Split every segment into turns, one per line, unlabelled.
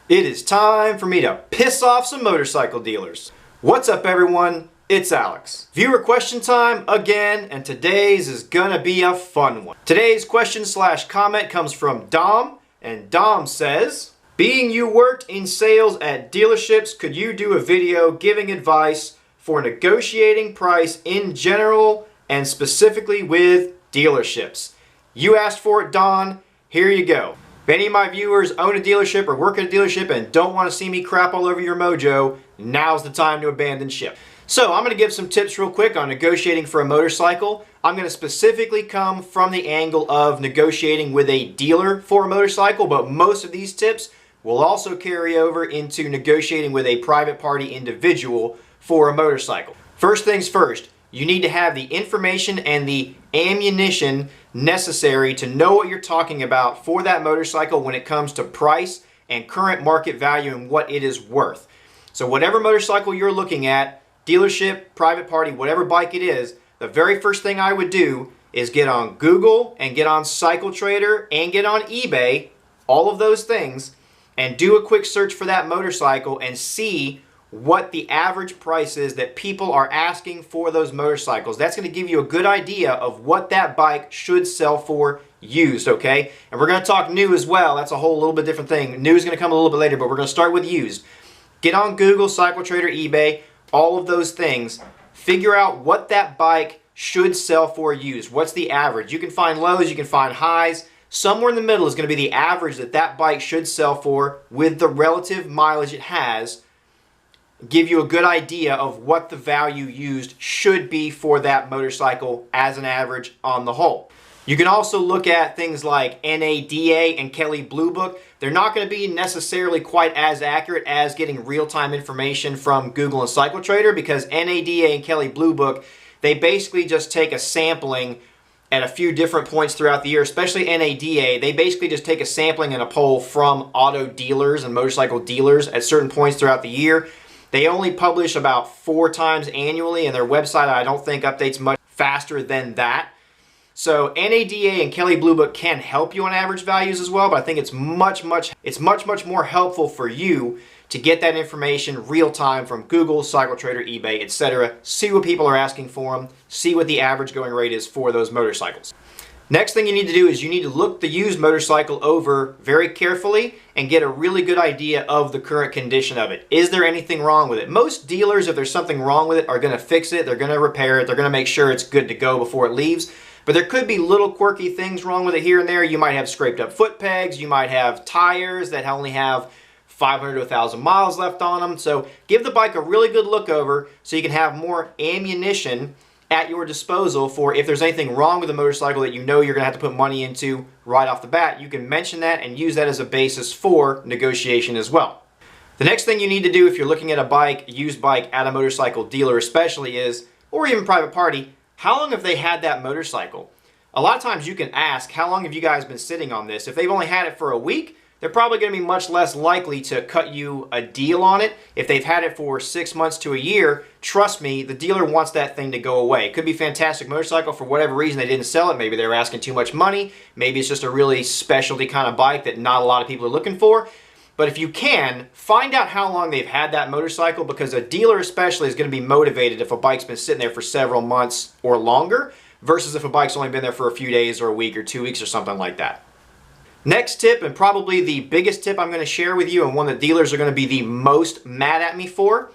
It is time for me to piss off some motorcycle dealers. What's up, everyone? It's Alex. Viewer question time again, and today's is gonna be a fun one. Today's question/comment comes from Dom, and Dom says, being you worked in sales at dealerships, could you do a video giving advice for negotiating price in general and specifically with dealerships? You asked for it, Don. Here you go. If any of my viewers own a dealership or work at a dealership and don't want to see me crap all over your mojo, now's the time to abandon ship. So I'm going to give some tips real quick on negotiating for a motorcycle. I'm going to specifically come from the angle of negotiating with a dealer for a motorcycle, but most of these tips will also carry over into negotiating with a private party individual for a motorcycle. First things first, you need to have the information and the ammunition necessary to know what you're talking about for that motorcycle when it comes to price and current market value and what it is worth. So whatever motorcycle you're looking at, dealership, private party, whatever bike it is, the very first thing I would do is get on Google and get on CycleTrader and get on eBay, all of those things, and do a quick search for that motorcycle and see what the average price is that people are asking for those motorcycles. That's going to give you a good idea of what that bike should sell for used, okay? And we're going to talk new as well. That's a whole little bit different thing. New is going to come a little bit later, but we're going to start with used. Get on Google, CycleTrader, eBay, all of those things. Figure out what that bike should sell for used. What's the average? You can find lows, you can find highs. Somewhere in the middle is going to be the average that that bike should sell for with the relative mileage it has. Give you a good idea of what the value used should be for that motorcycle as an average on the whole. You can also look at things like NADA and Kelley Blue Book. They're not going to be necessarily quite as accurate as getting real-time information from Google and CycleTrader, because NADA and Kelley Blue Book, they basically just take a sampling at a few different points throughout the year, especially NADA. They basically just take a sampling and a poll from auto dealers and motorcycle dealers at certain points throughout the year. They only publish about 4 times annually, and their website I don't think updates much faster than that. So NADA and Kelley Blue Book can help you on average values as well, but I think it's much more helpful for you to get that information real time from Google, CycleTrader, eBay, etc. See what people are asking for them, see what the average going rate is for those motorcycles. Next thing you need to do is you need to look the used motorcycle over very carefully and get a really good idea of the current condition of it. Is there anything wrong with it? Most dealers, if there's something wrong with it, are going to fix it, they're going to repair it, they're going to make sure it's good to go before it leaves. But there could be little quirky things wrong with it here and there. You might have scraped up foot pegs, you might have tires that only have 500 to 1,000 miles left on them. So give the bike a really good look over so you can have more ammunition at your disposal for if there's anything wrong with the motorcycle that you know you're going to have to put money into right off the bat. You can mention that and use that as a basis for negotiation as well. The next thing you need to do if you're looking at a bike, used bike at a motorcycle dealer especially is, or even private party, how long have they had that motorcycle? A lot of times you can ask, how long have you guys been sitting on this? If they've only had it for a week, they're probably going to be much less likely to cut you a deal on it. If they've had it for 6 months to a year, trust me, the dealer wants that thing to go away. It could be a fantastic motorcycle. For whatever reason, they didn't sell it. Maybe they were asking too much money. Maybe it's just a really specialty kind of bike that not a lot of people are looking for. But if you can, find out how long they've had that motorcycle, because a dealer especially is going to be motivated if a bike's been sitting there for several months or longer versus if a bike's only been there for a few days or a week or 2 weeks or something like that. Next tip, and probably the biggest tip I'm going to share with you, and one that dealers are going to be the most mad at me for,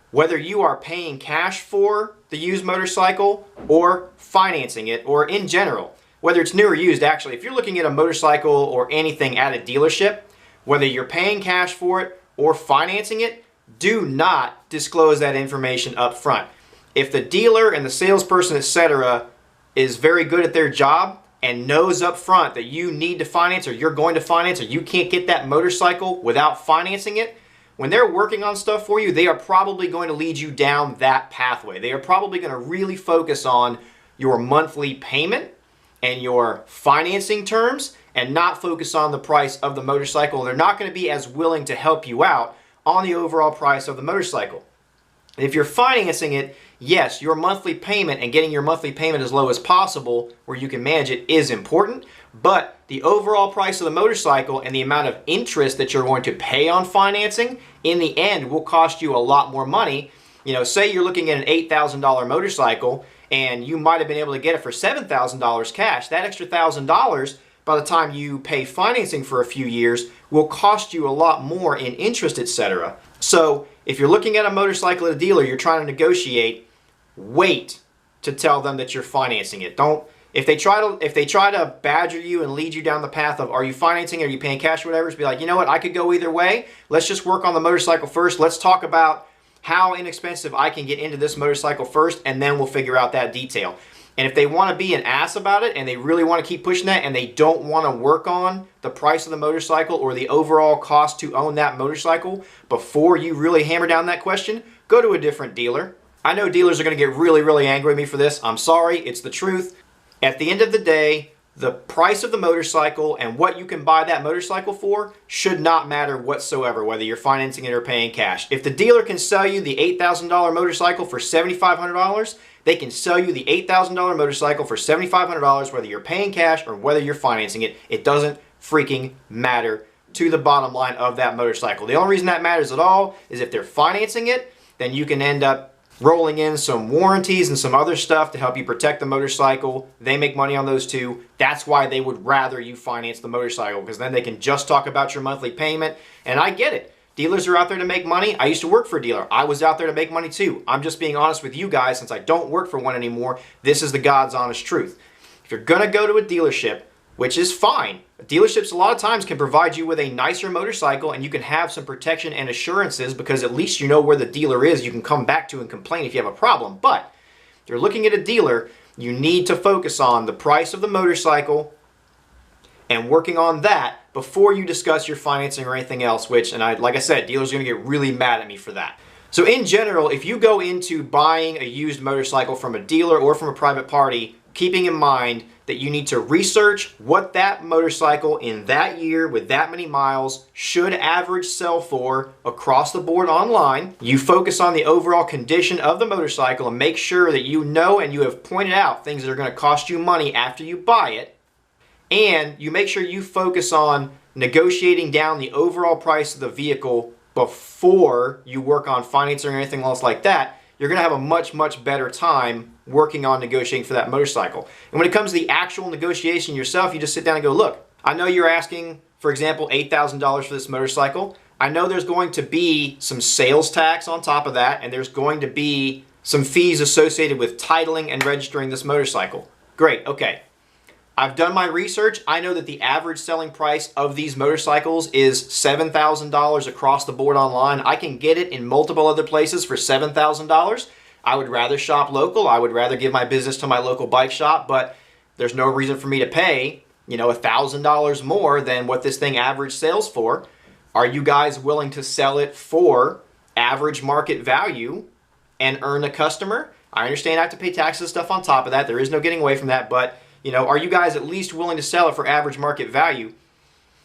whether you are paying cash for the used motorcycle or financing it, or in general, whether it's new or used actually, if you're looking at a motorcycle or anything at a dealership, whether you're paying cash for it or financing it, do not disclose that information up front. If the dealer and the salesperson, etc., is very good at their job and knows up front that you need to finance or you're going to finance or you can't get that motorcycle without financing it, when they're working on stuff for you, they are probably going to lead you down that pathway. They are probably going to really focus on your monthly payment and your financing terms and not focus on the price of the motorcycle. They're not going to be as willing to help you out on the overall price of the motorcycle. If you're financing it, yes, your monthly payment and getting your monthly payment as low as possible where you can manage it is important, but the overall price of the motorcycle and the amount of interest that you're going to pay on financing in the end will cost you a lot more money. You know, say you're looking at an $8,000 motorcycle and you might have been able to get it for $7,000 cash. That extra $1,000 by the time you pay financing for a few years will cost you a lot more in interest, etc. So if you're looking at a motorcycle at a dealer, you're trying to negotiate, wait to tell them that you're financing it. Don't, if they try to badger you and lead you down the path of are you financing, are you paying cash, or whatever, just be like, you know what, I could go either way. Let's just work on the motorcycle first. Let's talk about how inexpensive I can get into this motorcycle first, and then we'll figure out that detail. And if they want to be an ass about it and they really want to keep pushing that and they don't want to work on the price of the motorcycle or the overall cost to own that motorcycle before you really hammer down that question, go to a different dealer. I know dealers are going to get really, really angry at me for this. I'm sorry, it's the truth. At the end of the day, the price of the motorcycle and what you can buy that motorcycle for should not matter whatsoever, whether you're financing it or paying cash. If the dealer can sell you the $8,000 motorcycle for $7,500, they can sell you the $8,000 motorcycle for $7,500 whether you're paying cash or whether you're financing it. It doesn't freaking matter to the bottom line of that motorcycle. The only reason that matters at all is if they're financing it, then you can end up rolling in some warranties and some other stuff to help you protect the motorcycle. They make money on those too. That's why they would rather you finance the motorcycle, because then they can just talk about your monthly payment. And I get it. Dealers are out there to make money. I used to work for a dealer. I was out there to make money too. I'm just being honest with you guys since I don't work for one anymore. This is the God's honest truth. If you're going to go to a dealership, which is fine, dealerships a lot of times can provide you with a nicer motorcycle and you can have some protection and assurances because at least you know where the dealer is. You can come back to and complain if you have a problem. But if you're looking at a dealer, you need to focus on the price of the motorcycle and working on that before you discuss your financing or anything else, which, and like I said, dealers are going to get really mad at me for that. So in general, if you go into buying a used motorcycle from a dealer or from a private party, keeping in mind that you need to research what that motorcycle in that year with that many miles should average sell for across the board online. You focus on the overall condition of the motorcycle and make sure that you know and you have pointed out things that are going to cost you money after you buy it. And you make sure you focus on negotiating down the overall price of the vehicle before you work on financing or anything else like that. You're going to have a much, much better time working on negotiating for that motorcycle. And when it comes to the actual negotiation yourself, you just sit down and go, look, I know you're asking, for example, $8,000 for this motorcycle. I know there's going to be some sales tax on top of that, and there's going to be some fees associated with titling and registering this motorcycle. Great, okay. I've done my research. I know that the average selling price of these motorcycles is $7,000 across the board online. I can get it in multiple other places for $7,000. I would rather shop local. I would rather give my business to my local bike shop, but there's no reason for me to pay, $1,000 more than what this thing average sells for. Are you guys willing to sell it for average market value and earn a customer? I understand I have to pay taxes and stuff on top of that. There is no getting away from that, but are you guys at least willing to sell it for average market value?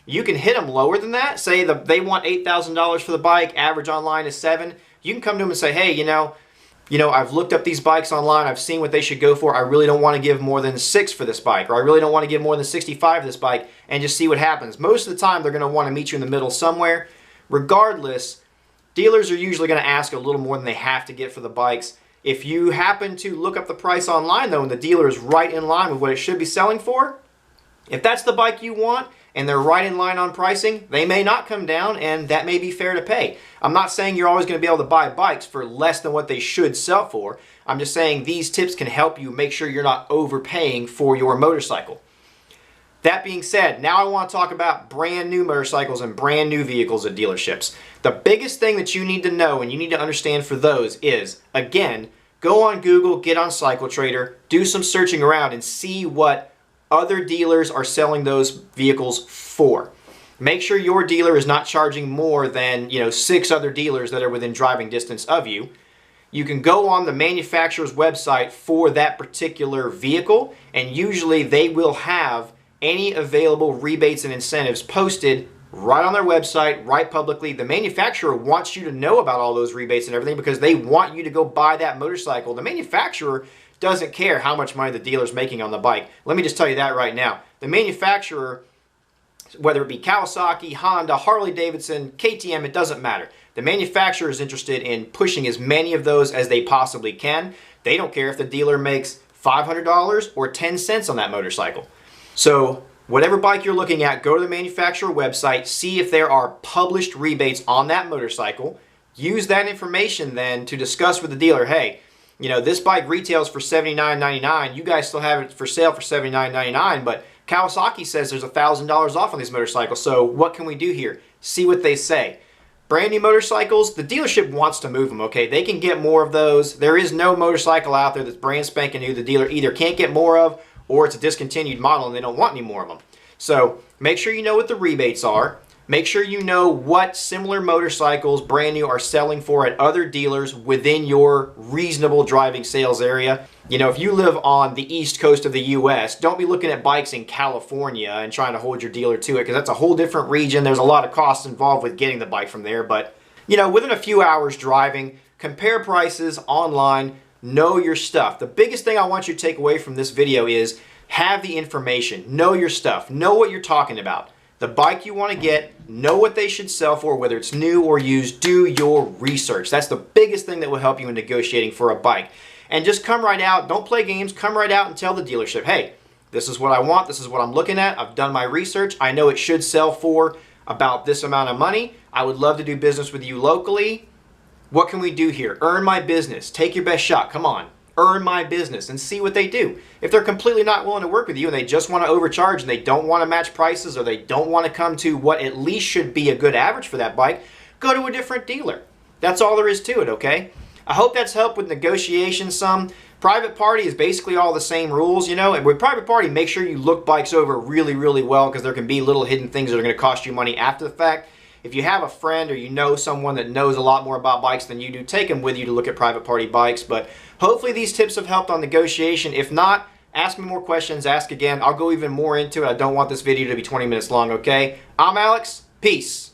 You can hit them lower than that. Say they want $8,000 for the bike, average online is $7,000. You can come to them and say, hey, I've looked up these bikes online. I've seen what they should go for. I really don't want to give more than $6,000 for this bike, or I really don't want to give more than $65,000 for this bike, and just see what happens. Most of the time, they're going to want to meet you in the middle somewhere. Regardless, dealers are usually going to ask a little more than they have to get for the bikes. If you happen to look up the price online, though, and the dealer is right in line with what it should be selling for, if that's the bike you want and they're right in line on pricing, they may not come down, and that may be fair to pay. I'm not saying you're always going to be able to buy bikes for less than what they should sell for. I'm just saying these tips can help you make sure you're not overpaying for your motorcycle. That being said, now I want to talk about brand new motorcycles and brand new vehicles at dealerships. The biggest thing that you need to know and you need to understand for those is, again, go on Google, get on CycleTrader, do some searching around and see what other dealers are selling those vehicles for. Make sure your dealer is not charging more than 6 other dealers that are within driving distance of you. You can go on the manufacturer's website for that particular vehicle, and usually they will have any available rebates and incentives posted right on their website, right publicly. The manufacturer wants you to know about all those rebates and everything because they want you to go buy that motorcycle. The manufacturer doesn't care how much money the dealer's making on the bike. Let me just tell you that right now. The manufacturer, whether it be Kawasaki, Honda, Harley-Davidson, KTM, it doesn't matter. The manufacturer is interested in pushing as many of those as they possibly can. They don't care if the dealer makes $500 or 10 cents on that motorcycle. So whatever bike you're looking at, go to the manufacturer website, see if there are published rebates on that motorcycle. Use that information then to discuss with the dealer, hey, you know, this bike retails for $79.99. You guys still have it for sale for $79.99, but Kawasaki says there's $1,000 off on these motorcycles. So what can we do here? See what they say. Brand new motorcycles, the dealership wants to move them, okay? They can get more of those. There is no motorcycle out there that's brand spanking new the dealer either can't get more of, or it's a discontinued model and they don't want any more of them. So make sure you know what the rebates are. Make sure you know what similar motorcycles, brand new, are selling for at other dealers within your reasonable driving sales area. You know, if you live on the east coast of the U.S., don't be looking at bikes in California and trying to hold your dealer to it because that's a whole different region. There's a lot of costs involved with getting the bike from there. But, you know, within a few hours driving, compare prices online, know your stuff. The biggest thing I want you to take away from this video is have the information, know your stuff, know what you're talking about. The bike you want to get, know what they should sell for, whether it's new or used. Do your research. That's the biggest thing that will help you in negotiating for a bike. And just come right out. Don't play games. Come right out and tell the dealership, hey, this is what I want. This is what I'm looking at. I've done my research. I know it should sell for about this amount of money. I would love to do business with you locally. What can we do here? Earn my business. Take your best shot. Come on. Earn my business and see what they do. If they're completely not willing to work with you and they just want to overcharge and they don't want to match prices or they don't want to come to what at least should be a good average for that bike, go to a different dealer. That's all there is to it, okay? I hope that's helped with negotiations some. Private party is basically all the same rules, you know, and with private party, make sure you look bikes over really, really well because there can be little hidden things that are going to cost you money after the fact. If you have a friend or you know someone that knows a lot more about bikes than you do, take them with you to look at private party bikes. But hopefully these tips have helped on negotiation. If not, ask me more questions, ask again. I'll go even more into it. I don't want this video to be 20 minutes long, okay? I'm Alex. Peace.